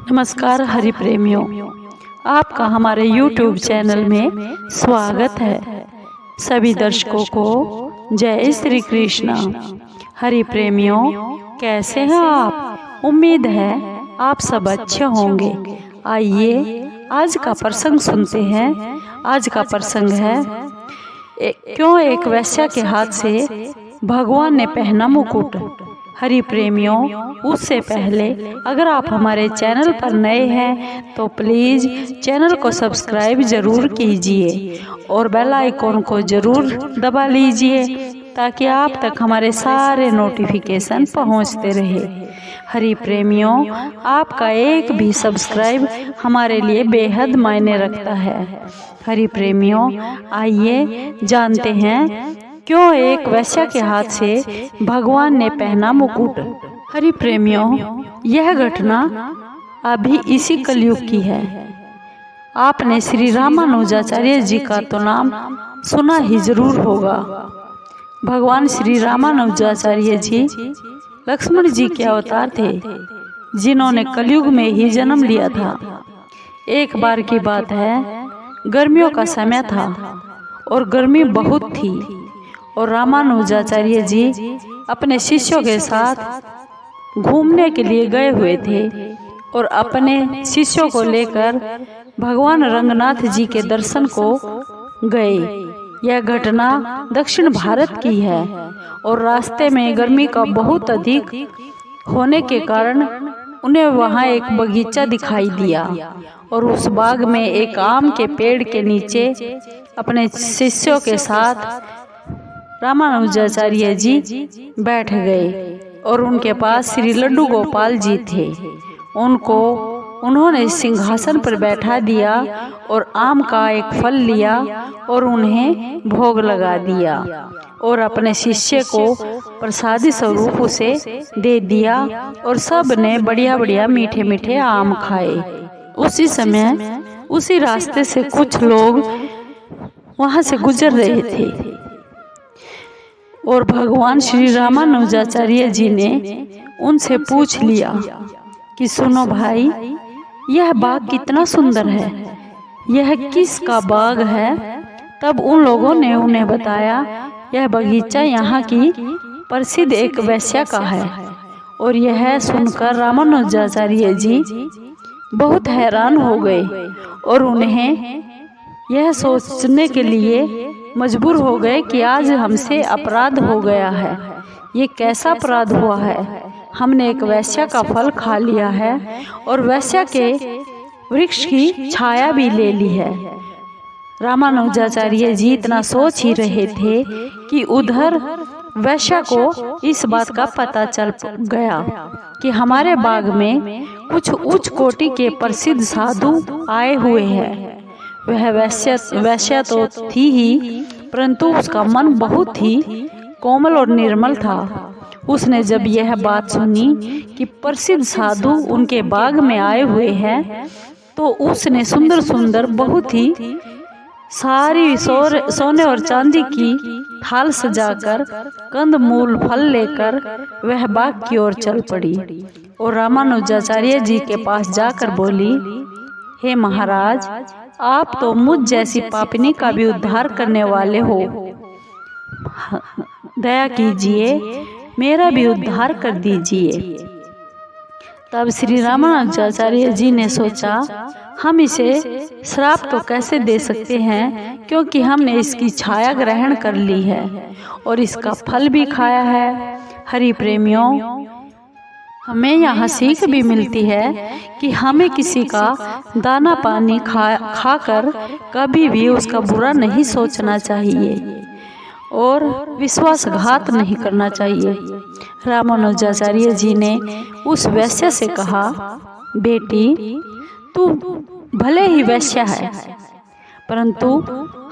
नमस्कार हरि प्रेमियों, आपका हमारे YouTube चैनल में स्वागत है। सभी दर्शकों को जय श्री कृष्ण। हरि प्रेमियों, कैसे हैं आप? उम्मीद है आप सब अच्छे होंगे। आइए आज का प्रसंग सुनते हैं। आज का प्रसंग है क्यों एक वेश्या के हाथ से भगवान ने पहना मुकुट। हरि प्रेमियों, उससे पहले अगर आप हमारे चैनल पर नए हैं तो प्लीज़ चैनल को सब्सक्राइब ज़रूर कीजिए और बेल आइकॉन को ज़रूर दबा लीजिए ताकि आप तक हमारे सारे नोटिफिकेशन पहुंचते रहे। हरि प्रेमियों, आपका एक भी सब्सक्राइब हमारे लिए बेहद मायने रखता है। हरि प्रेमियों, आइए जानते हैं क्यों एक वेश्या के हाथ से भगवान ने पहना मुकुट। हरि प्रेमियों, यह घटना अभी इसी कलयुग की है। आपने श्री रामानुजाचार्य जी का तो नाम सुना ही जरूर होगा। भगवान श्री रामानुजाचार्य जी लक्ष्मण जी के अवतार थे, जिन्होंने कलयुग में ही जन्म लिया था। एक बार की बात है, गर्मियों का समय था और गर्मी बहुत थी और रामानुजाचार्य जी अपने शिष्यों के साथ घूमने के लिए गए हुए थे और अपने शिष्यों को लेकर भगवान रंगनाथ जी के दर्शन को गए। यह घटना दक्षिण भारत की है और रास्ते में गर्मी का बहुत अधिक होने के कारण उन्हें वहां एक बगीचा दिखाई दिया और उस बाग में एक आम के पेड़ के नीचे अपने शिष्यों के साथ रामानुजाचार्य जी बैठ गए और उनके पास श्री लड्डू गोपाल जी थे। उन्होंने सिंहासन पर बैठा दिया और आम का एक फल लिया और उन्हें भोग लगा दिया और अपने शिष्य को प्रसादी स्वरूप उसे दे दिया और सब ने बढ़िया बढ़िया मीठे मीठे आम खाए। उसी समय उसी रास्ते से कुछ लोग वहां से गुजर रहे थे और भगवान श्री रामानुजाचार्य जी ने उनसे पूछ लिया कि सुनो भाई, यह बाग कितना सुंदर है, यह किसका बाग है? तब उन लोगों ने उन्हें बताया, यह बगीचा यहाँ की प्रसिद्ध एक वेश्या का है। और यह सुनकर रामानुजाचार्य जी बहुत हैरान हो गए और उन्हें यह सोचने के लिए मजबूर हो गए कि आज हमसे अपराध हो गया है। ये कैसा अपराध हुआ है? हमने एक वेश्या का फल खा लिया है और वेश्या के वृक्ष की छाया भी ले ली है। रामानुजाचार्य जी इतना सोच ही रहे थे कि उधर वेश्या को इस बात का पता चल गया कि हमारे बाग में कुछ उच्च कोटि के प्रसिद्ध साधु आए हुए हैं। वह वेश्या तो थी ही, परंतु उसका मन बहुत ही कोमल और निर्मल था। उसने जब यह बात सुनी कि प्रसिद्ध साधु उनके बाग में आए हुए हैं, तो उसने सुंदर सुंदर बहुत ही सारी सोने और चांदी की थाल सजाकर कंद मूल फल लेकर वह बाग की ओर चल पड़ी और रामानुजाचार्य जी के पास जाकर बोली, हे महाराज, आप तो मुझ जैसी पापिनी का भी उद्धार करने वाले हो। दया कीजिए, मेरा भी उद्धार कर दीजिए। तब श्री रामानुजाचार्य जी ने सोचा, हम इसे श्राप तो कैसे दे सकते हैं, क्योंकि हमने इसकी छाया ग्रहण कर ली है और इसका फल भी खाया है। हरि प्रेमियों, हमें यहाँ सीख भी मिलती है कि हमें किसी का दाना पानी खाकर कभी भी उसका बुरा नहीं सोचना चाहिए और विश्वासघात नहीं करना चाहिए। रामानुजाचार्य जी ने उस वेश्या से कहा, बेटी, तू भले ही वेश्या है, परंतु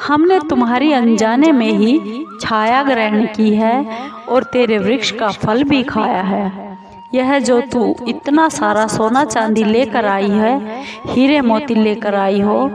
हमने तुम्हारी अनजाने में ही छाया ग्रहण की है और तेरे वृक्ष का फल भी खाया है। यह जो तू इतना सारा सोना चांदी लेकर आई है, हीरे मोती लेकर आई हो,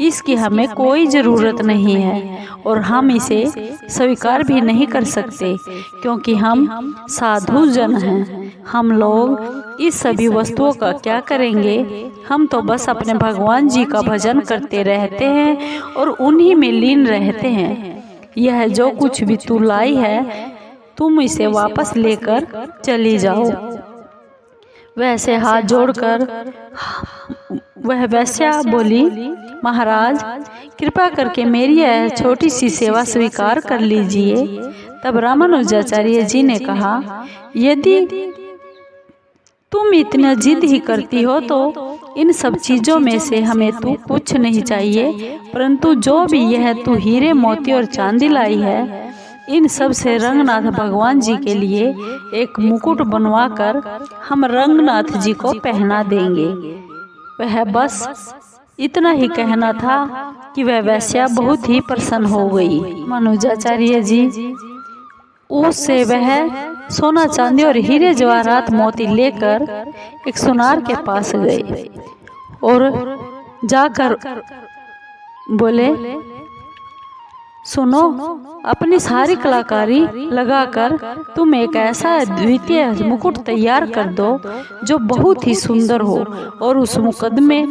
इसकी हमें कोई ज़रूरत नहीं है और हम इसे स्वीकार भी नहीं कर सकते, क्योंकि हम साधु जन हैं। हम लोग इस सभी वस्तुओं का क्या करेंगे? हम तो बस अपने भगवान जी का भजन करते रहते हैं और उन्हीं में लीन रहते हैं। यह जो कुछ भी तू लाई है, तुम इसे वापस लेकर चली जाओ। वैसे हाथ जोड़कर वह वैश्या बोली, महाराज कृपा करके मेरी यह छोटी सी सेवा स्वीकार कर लीजिए। तब रामानुजाचार्य जी ने कहा, यदि तुम इतना जिद ही करती हो तो इन सब चीजों में से हमें तो कुछ नहीं चाहिए, परंतु जो भी यह तू हीरे मोती और चांदी लाई है, इन सब से रंगनाथ भगवान जी के लिए एक मुकुट बनवाकर हम रंगनाथ जी को पहना देंगे। वह बस इतना ही कहना था कि वह वैश्या बहुत ही प्रसन्न हो गई। रामानुजाचार्य जी उससे वह सोना चांदी और हीरे जवाहरात मोती लेकर एक सुनार के पास गए और जाकर बोले, सुनो, अपनी सारी कलाकारी लगाकर तुम एक ऐसा द्वितीय मुकुट तैयार कर दो जो बहुत ही सुंदर हो, और उस मुकदमे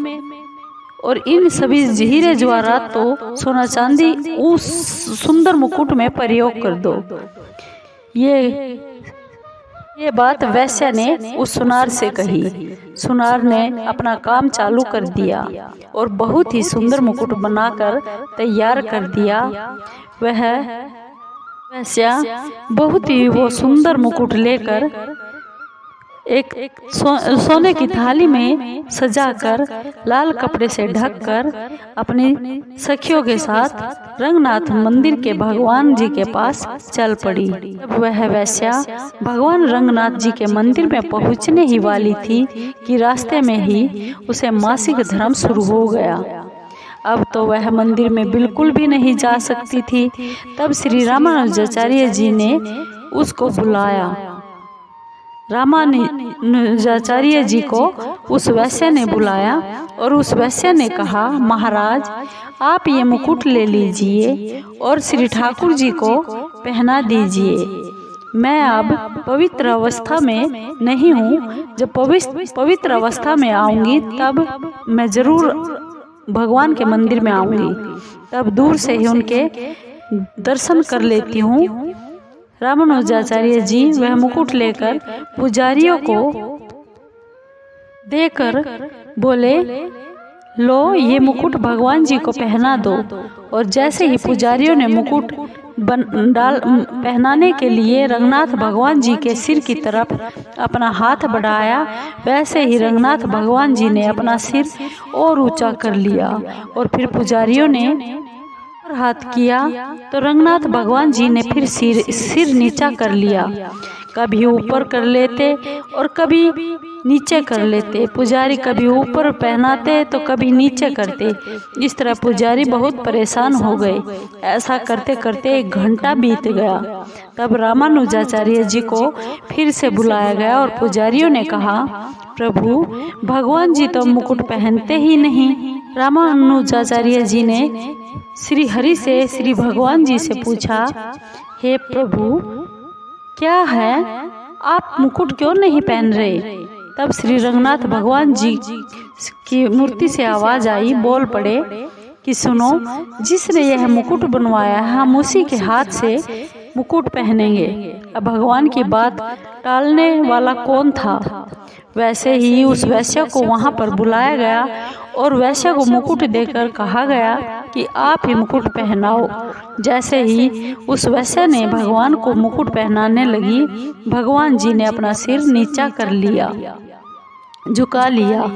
और इन सभी हीरे जवाहरात तो सोना चांदी उस सुंदर मुकुट में प्रयोग कर दो। ये बात वैश्या ने उस सुनार से कही। सुनार ने अपना काम चालू कर दिया और बहुत ही सुंदर मुकुट बनाकर तैयार कर दिया। वह वैश्या बहुत ही वो सुंदर मुकुट लेकर एक सोने की थाली में सजाकर लाल कपड़े से ढककर अपनी सखियों के साथ रंगनाथ मंदिर के भगवान जी के पास चल पड़ी। जब वह वैश्या भगवान रंगनाथ जी के मंदिर में पहुंचने ही वाली थी कि रास्ते में ही उसे मासिक धर्म शुरू हो गया। अब तो वह मंदिर में बिल्कुल भी नहीं जा सकती थी। तब श्री रामानुजाचार्य जी ने उसको बुलाया। रामानुजाचार्य जी को उस वैश्या ने बुलाया और उस वैश्या ने कहा, महाराज आप ये मुकुट ले लीजिए और श्री ठाकुर जी को पहना दीजिए। मैं अब पवित्र अवस्था में नहीं हूँ, जब पवित्र अवस्था में आऊंगी तब मैं जरूर भगवान के मंदिर में आऊंगी, तब दूर से ही उनके दर्शन कर लेती हूँ। रामानुजाचार्य जी वह मुकुट लेकर पुजारियों को देकर बोले, लो ये मुकुट भगवान जी को पहना दो। और जैसे ही पुजारियों ने मुकुट पहनाने के लिए रंगनाथ भगवान जी के सिर की तरफ अपना हाथ बढ़ाया, वैसे ही रंगनाथ भगवान जी ने अपना सिर और ऊंचा कर लिया और फिर पुजारियों ने हाथ किया तो रंगनाथ भगवान जी ने फिर सिर नीचा कर लिया। कभी ऊपर कर लेते और कभी नीचे कर लेते। पुजारी कभी ऊपर पहनाते तो कभी नीचे करते। इस तरह पुजारी बहुत परेशान हो गए। ऐसा करते करते 1 घंटा बीत गया। तब रामानुजाचार्य जी को फिर से बुलाया गया और पुजारियों ने कहा, प्रभु भगवान जी तो मुकुट पहनते ही नहीं। रामानुजाचार्य जी ने श्री हरि से श्री भगवान जी से पूछा, हे प्रभु क्या है, आप मुकुट क्यों नहीं पहन रहे? तब श्री रंगनाथ भगवान जी की मूर्ति से आवाज आई, बोल पड़े कि सुनो, जिसने यह मुकुट बनवाया है हम उसी के हाथ से मुकुट पहनेंगे। अब भगवान की बात टालने वाला कौन था? वैसे ही उस वैश्या को वहां पर बुलाया गया और वैश्या को मुकुट देकर कहा गया कि आप ही मुकुट पहनाओ। जैसे ही उस वैश्या ने भगवान को मुकुट पहनाने लगी, भगवान जी ने अपना सिर नीचा कर लिया, झुका लिया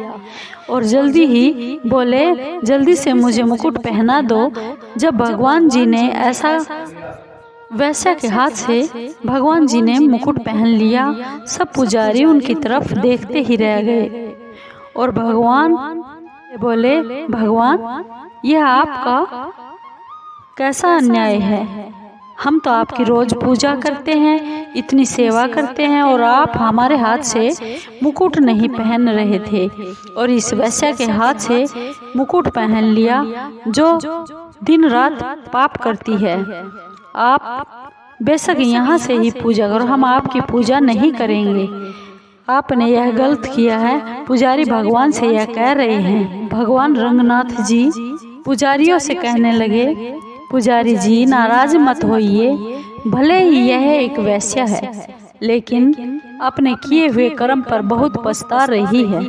और जल्दी ही बोले, जल्दी से मुझे मुकुट पहना दो। जब भगवान जी ने ऐसा वैश्या के हाथ से भगवान जी ने मुकुट पहन लिया, सब पुजारी उनकी तरफ देखते ही रह गए और भगवान बोले, भगवान यह आपका कैसा अन्याय है? हम तो आपकी रोज पूजा करते हैं, इतनी सेवा करते हैं और आप हमारे हाथ से मुकुट नहीं पहन रहे थे और इस वैश्या के हाथ से मुकुट पहन लिया जो दिन रात पाप करती है। आप बेशक यहाँ से ही पूजा करो, हम आपकी पूजा नहीं करेंगे। आपने यह गलत किया है। पुजारी भगवान से यह कह रहे हैं। भगवान रंगनाथ जी पुजारियों से कहने लगे, पुजारी जी नाराज मत होइए, भले ही यह एक वेश्या है, लेकिन अपने किए हुए कर्म पर बहुत पछता रही है।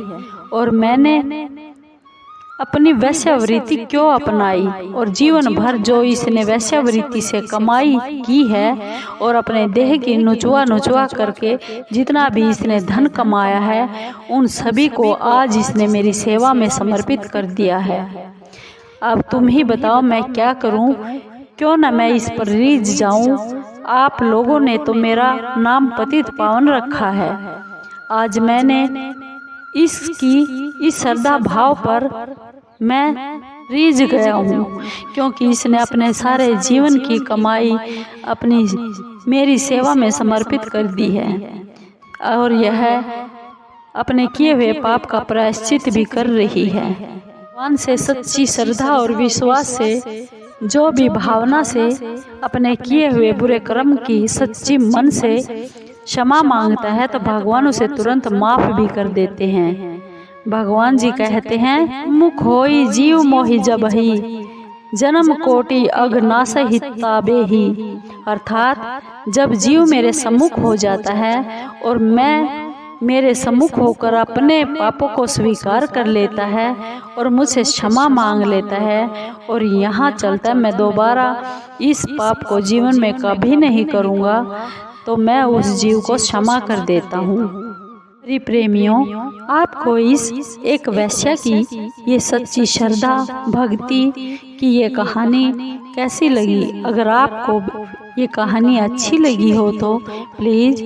और मैंने अपनी वैश्यावृत्ति क्यों अपनाई, और जीवन भर जो इसने वैश्यावृत्ति से कमाई की है और अपने देह की नुचवा करके जितना भी इसने धन कमाया है, उन सभी को आज इसने मेरी सेवा में समर्पित कर दिया है। अब तुम ही बताओ मैं क्या करूं? क्यों न मैं इस पर रीझ जाऊं? आप लोगों ने तो मेरा नाम पतित पावन रखा है। आज मैंने इस श्रद्धा भाव पर मैं रीझ गया हूँ, क्योंकि इसने अपने सारे जीवन की कमाई अपनी मेरी सेवा में समर्पित कर दी है, और यह अपने किए हुए पाप का प्रायश्चित भी कर रही है। भगवान से सच्ची श्रद्धा और विश्वास से जो भी भावना से अपने किए हुए बुरे कर्म की सच्ची मन से क्षमा मांगता है, तो भगवान उसे तुरंत माफ भी कर देते हैं। भगवान जी कहते हैं, मुख होई जीव मोहि जबहि, जन्म कोटि अघ नासहि ताबेहि। अर्थात जब जीव मेरे सम्मुख हो जाता है और मैं मेरे सम्मुख होकर अपने पापों को स्वीकार कर लेता है और मुझसे क्षमा मांग लेता है और यहाँ चलता मैं दोबारा इस पाप को जीवन में कभी नहीं करूँगा, तो मैं उस जीव को क्षमा कर देता हूँ। प्रिय प्रेमियों, आपको इस एक वेश्या की ये सच्ची श्रद्धा भक्ति की ये कहानी कैसी लगी? अगर आपको ये कहानी अच्छी लगी हो तो प्लीज़